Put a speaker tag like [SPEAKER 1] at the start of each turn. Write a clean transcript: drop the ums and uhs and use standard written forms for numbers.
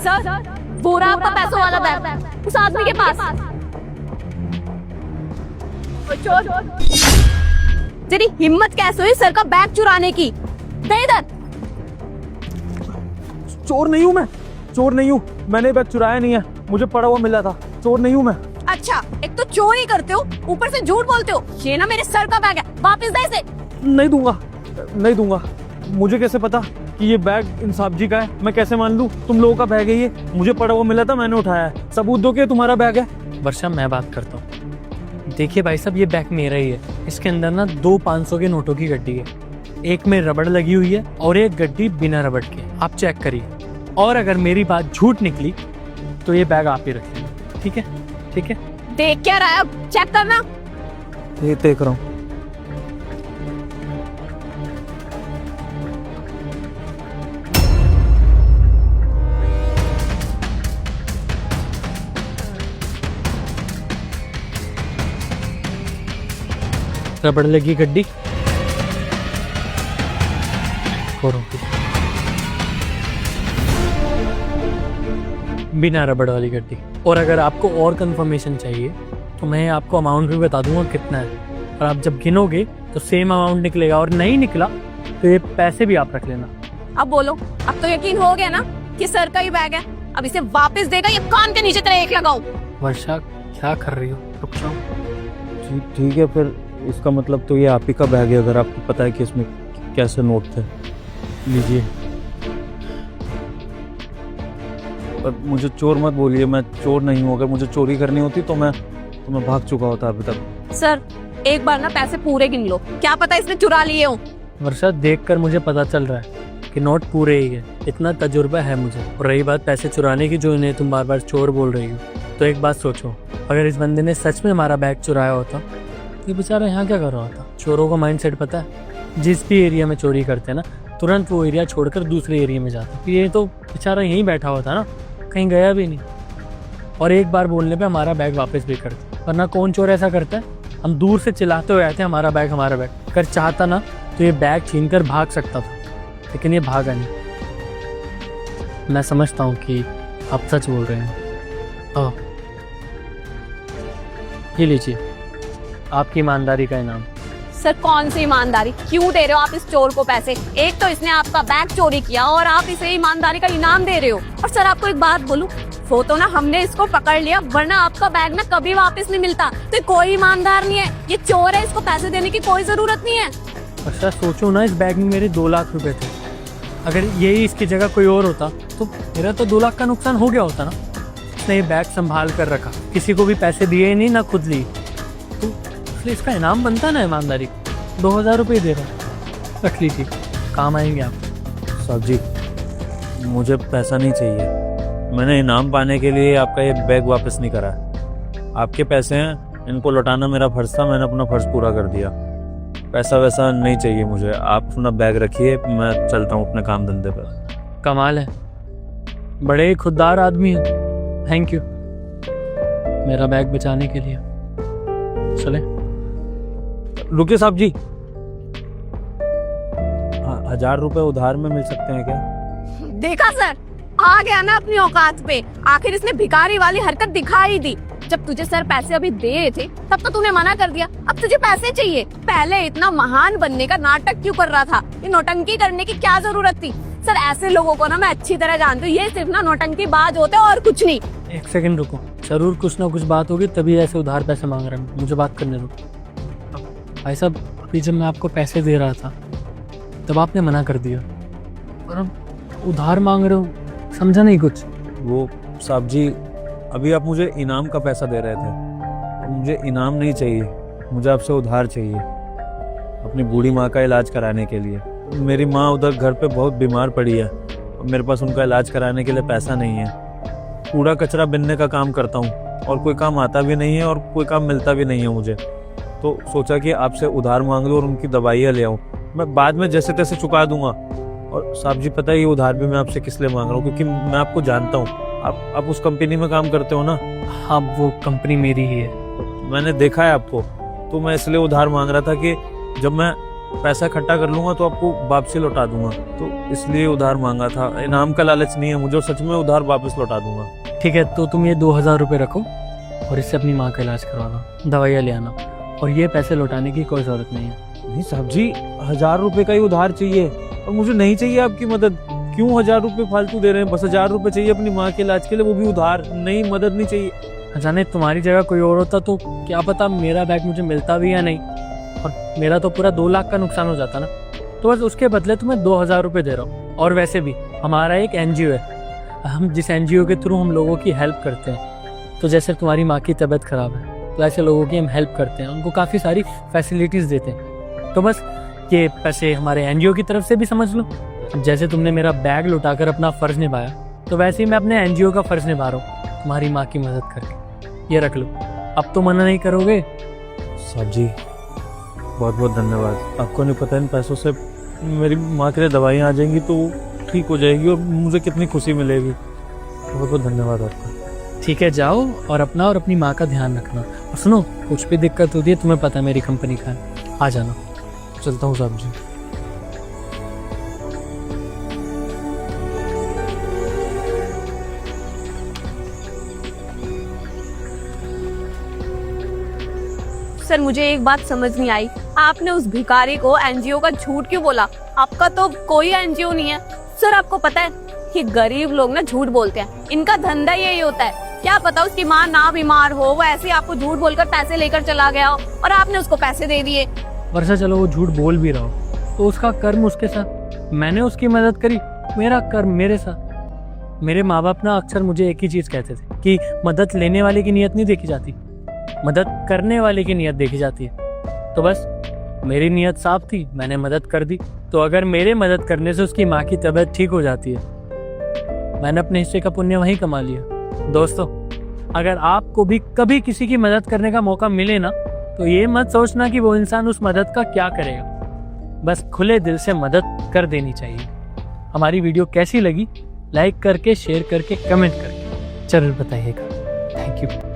[SPEAKER 1] Sir, वो रहा आपका पैसों वाला बैग उस आदमी के पास। तेरी हिम्मत कैसे हुई सर का बैग चुराने की? दे इधर।
[SPEAKER 2] चोर नहीं हूँ मैं, चोर नहीं हूँ, मैंने बैग चुराया नहीं है, मुझे पड़ा हुआ मिला था, चोर नहीं हूँ मैं।
[SPEAKER 1] अच्छा, एक तो चोरी करते हो, ऊपर से झूठ बोलते हो। ये ना मेरे सर का बैग है, वापस दे इसे।
[SPEAKER 2] नहीं दूंगा, नहीं दूंगा। मुझे कैसे पता कि ये बैग इंसाफ जी का है? मैं कैसे मान लूं? तुम लोगों का बैग है ये, मुझे पड़ा हुआ मिला था, मैंने उठाया है। सबूत दो कि तुम्हारा बैग है।
[SPEAKER 3] वर्षा, मैं बात करता हूँ। देखिए भाई साहब, ये बैग मेरा ही है। इसके अंदर ना 2 500 के नोटों की गड्डी है, एक में रबड़ लगी हुई है और एक गड्डी बिना रबड़ के। आप चेक करिए, और अगर मेरी बात झूठ निकली तो ये बैग आप ही रख लेना, ठीक है? ठीक है,
[SPEAKER 1] देख क्या रहा है, अब चेक करना।
[SPEAKER 2] ये देख रहा हूँ।
[SPEAKER 3] रबड़ लगी गड्डी और बिना रबड़ वाली गड्डी। और अगर आपको और कंफर्मेशन चाहिए तो मैं आपको अमाउंट भी बता दूंगा कितना है, और आप जब गिनोगे तो सेम अमाउंट निकलेगा, और नहीं निकला तो ये पैसे भी आप रख लेना।
[SPEAKER 1] अब बोलो, अब तो यकीन हो गया ना कि सर का ही बैग है? अब इसे वापस देगा या कान के नीचे तेरा एक लगाओ।
[SPEAKER 3] वर्षा, क्या कर रही हो? रुक जाओ।
[SPEAKER 2] ठीक है, फिर इसका मतलब तो ये आप ही का बैग है, अगर आपको पता है कि इसमें कैसे नोट थे। लीजिए। पर मुझे चोर मत बोलिए, मैं चोर नहीं हूँ। अगर मुझे चोरी करनी होती तो मैं भाग चुका होता अभी तक।
[SPEAKER 1] सर, एक बार ना पैसे पूरे गिन लो, क्या पता इसने चुरा लिए हो।
[SPEAKER 3] वर्षा, देखकर मुझे पता चल रहा है कि नोट पूरे ही है, इतना तजुर्बा है मुझे। और रही बात पैसे चुराने की, जो इन्हें तुम बार बार चोर बोल रही हो, तो एक बात सोचो, अगर इस बंदे ने सच में हमारा बैग चुराया होता, ये बेचारा यहाँ क्या कर रहा होता? चोरों का माइंडसेट पता है, जिस भी एरिया में चोरी करते हैं ना, तुरंत वो एरिया छोड़कर दूसरे एरिया में जाता है। ये तो बेचारा यहीं बैठा होता ना, कहीं गया भी नहीं, और एक बार बोलने पे हमारा बैग वापस भी करता। वरना कौन चोर ऐसा करता है? हम दूर से चिल्लाते हुए आते हैं, हमारा बैग, हमारा बैग। अगर चाहता ना तो ये बैग छीन कर भाग सकता था, लेकिन ये भागा नहीं। मैं समझता हूँ कि आप सच बोल रहे हैं। ये लीजिए आपकी ईमानदारी का इनाम।
[SPEAKER 1] सर, कौन सी ईमानदारी? क्यों दे रहे हो आप इस चोर को पैसे? एक तो इसने आपका बैग चोरी किया और आप इसे ईमानदारी का इनाम दे रहे हो। और सर, आपको एक बात बोलूं, वो तो ना हमने इसको पकड़ लिया, वरना आपका बैग ना कभी वापस नहीं मिलता। तो कोई ईमानदार नहीं है, ये चोर है, इसको पैसे देने की कोई जरूरत नहीं है।
[SPEAKER 3] अच्छा, सोचो ना, इस बैग में मेरे 2 लाख रुपए थे। अगर यही इसकी जगह कोई और होता तो मेरा तो 2 लाख का नुकसान हो गया होता ना। इसने ये बैग संभाल कर रखा, किसी को भी पैसे दिए ही नहीं, ना खुद ली, तो इसका इनाम बनता ना ईमानदारी। 2000 रुपये दे रहा, रख लीजिए, काम आएंगे आप।
[SPEAKER 2] साहब जी, मुझे पैसा नहीं चाहिए। मैंने इनाम पाने के लिए आपका ये बैग वापस नहीं करा। आपके पैसे हैं, इनको लौटाना मेरा फर्ज था, मैंने अपना फर्ज पूरा कर दिया। पैसा वैसा नहीं चाहिए मुझे, आप अपना बैग रखिए, मैं चलता हूँ अपने काम धंधे पर।
[SPEAKER 3] कमाल है, बड़े ही खुददार आदमी है। थैंक यू मेरा बैग बचाने के लिए। चले।
[SPEAKER 2] रुकिए साहब जी, 1000 रुपए उधार में मिल सकते हैं क्या?
[SPEAKER 1] देखा सर, आ गया ना अपनी औकात पे। आखिर इसने भिखारी वाली हरकत दिखा ही दी। जब तुझे सर पैसे अभी दे रहे थे तब तो तूने मना कर दिया, अब तुझे पैसे चाहिए। पहले इतना महान बनने का नाटक क्यों कर रहा था? ये नौटंकी करने की क्या जरूरत थी? सर, ऐसे लोगों को ना मैं अच्छी तरह जानती हूँ, ये सिर्फ ना नौटंकी बाज होते हैं और कुछ नहीं।
[SPEAKER 3] एक सेकंड रुको, जरूर कुछ ना कुछ बात होगी, तभी ऐसे उधार पैसे मांग रहा है। मुझे बात करने दो। भाई साहब, अभी जब मैं आपको पैसे दे रहा था तब आपने मना कर दिया, और अब उधार मांग रहे हो, समझा नहीं कुछ।
[SPEAKER 2] वो साहब जी, अभी आप मुझे इनाम का पैसा दे रहे थे, मुझे इनाम नहीं चाहिए, मुझे आपसे उधार चाहिए अपनी बूढ़ी माँ का इलाज कराने के लिए। मेरी माँ उधर घर पे बहुत बीमार पड़ी है, मेरे पास उनका इलाज कराने के लिए पैसा नहीं है। कूड़ा कचरा बिनने का काम करता हूँ, और कोई काम आता भी नहीं है और कोई काम मिलता भी नहीं है मुझे, तो सोचा कि आपसे उधार मांग लूँ और उनकी दवाइयाँ ले आऊँ, मैं बाद में जैसे तैसे चुका दूंगा। और साहब जी, पता है ये उधार भी मैं आपसे किस लिए मांग रहा हूँ? क्योंकि मैं आपको जानता हूँ, आप उस कंपनी में काम करते हो ना।
[SPEAKER 3] हाँ, वो कंपनी मेरी ही है।
[SPEAKER 2] मैंने देखा है आपको, तो मैं इसलिए उधार मांग रहा था कि जब मैं पैसा इकट्ठा कर लूंगा तो आपको वापसी लौटा दूंगा, तो इसलिए उधार मांगा था। इनाम का लालच नहीं है मुझे, और सच में उधार वापस लौटा दूंगा।
[SPEAKER 3] ठीक है, तो तुम ये 2000 रुपये रखो और इससे अपनी माँ का इलाज करवा लो, दवाइयाँ ले आना, और ये पैसे लौटाने की कोई ज़रूरत नहीं है।
[SPEAKER 2] नहीं साहब जी, 1000 रुपए का ही उधार चाहिए, और मुझे नहीं चाहिए आपकी मदद। क्यों 1000 रुपए फालतू दे रहे हैं? बस 1000 रुपए चाहिए अपनी माँ के इलाज के लिए, वो भी उधार, नहीं मदद नहीं चाहिए।
[SPEAKER 3] जाने तुम्हारी जगह कोई और होता तो क्या पता मेरा बैग मुझे मिलता भी या नहीं, और मेरा तो पूरा 2 लाख का नुकसान हो जाता ना। तो बस उसके बदले तुम्हें 2000 रुपये दे रहा हूँ। और वैसे भी हमारा एक NGO है, हम जिस NGO के थ्रू हम लोगों की हेल्प करते हैं, तो जैसे तुम्हारी माँ की तबीयत खराब है तो ऐसे लोगों की हम हेल्प करते हैं, उनको काफ़ी सारी फैसिलिटीज़ देते हैं। तो बस ये पैसे हमारे NGO की तरफ से भी समझ लो। जैसे तुमने मेरा बैग लुटाकर अपना फ़र्ज़ निभाया, तो वैसे ही मैं अपने NGO का फ़र्ज़ निभा रहा हूँ तुम्हारी माँ की मदद करके। ये रख लो, अब तो मना नहीं करोगे?
[SPEAKER 2] साहब जी बहुत बहुत धन्यवाद। आपको नहीं पता, इन पैसों से मेरी माँ के लिए दवाइयाँ आ जाएंगी तो ठीक हो जाएगी, और मुझे कितनी खुशी मिलेगी। बहुत बहुत धन्यवाद आपका।
[SPEAKER 3] ठीक है, जाओ और अपना और अपनी माँ का ध्यान रखना। और सुनो, कुछ भी दिक्कत होती है तुम्हें पता है मेरी कंपनी का है, आ जाना।
[SPEAKER 2] चलता हूँ साहब जी।
[SPEAKER 1] सर मुझे एक बात समझ नहीं आई, आपने उस भिखारी को NGO का झूठ क्यों बोला? आपका तो कोई NGO नहीं है। सर आपको पता है कि गरीब लोग ना झूठ बोलते हैं, इनका धंधा यही होता है। क्या पता उसकी माँ ना बीमार हो, वो ऐसे ही आपको झूठ बोलकर पैसे लेकर चला गया हो और आपने उसको पैसे दे दिए।
[SPEAKER 3] वर्षा, चलो वो झूठ बोल भी रहा हो तो उसका कर्म उसके साथ, मैंने उसकी मदद करी, मेरा कर्म मेरे साथ। मेरे माँ बाप ना अक्सर मुझे एक ही चीज़ कहते थे कि मदद लेने वाले की नीयत नहीं देखी जाती, मदद करने वाले की नीयत देखी जाती है। तो बस मेरी नीयत साफ थी, मैंने मदद कर दी। तो अगर मेरे मदद करने से उसकी माँ की तबीयत ठीक हो जाती है, मैंने अपने हिस्से का पुण्य वहीं कमा लिया। दोस्तों, अगर आपको भी कभी किसी की मदद करने का मौका मिले ना, तो ये मत सोचना कि वो इंसान उस मदद का क्या करेगा, बस खुले दिल से मदद कर देनी चाहिए। हमारी वीडियो कैसी लगी लाइक करके, शेयर करके, कमेंट करके जरूर बताइएगा। Thank you.